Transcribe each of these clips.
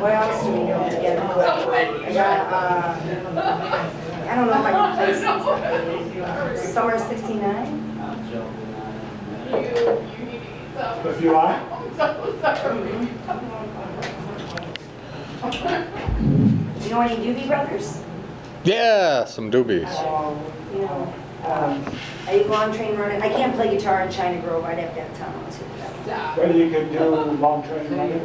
What else do we know together? I got, I don't know if I can play Summer '69. If you are. You know any Doobie Brothers? Yeah, some doobies. You know, a long train running. I can't play guitar in China Grove. I'd have to have talent to do that. Whether you can do long train running.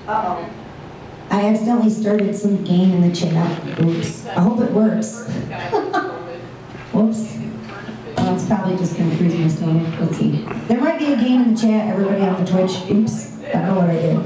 Uh-oh. I accidentally started some game in the chat. Oops. I hope it works. Whoops. Oh, it's probably just going to freeze my stomach. Let's see. There might be a game in the chat, everybody on the Twitch. Oops. I don't know what I did.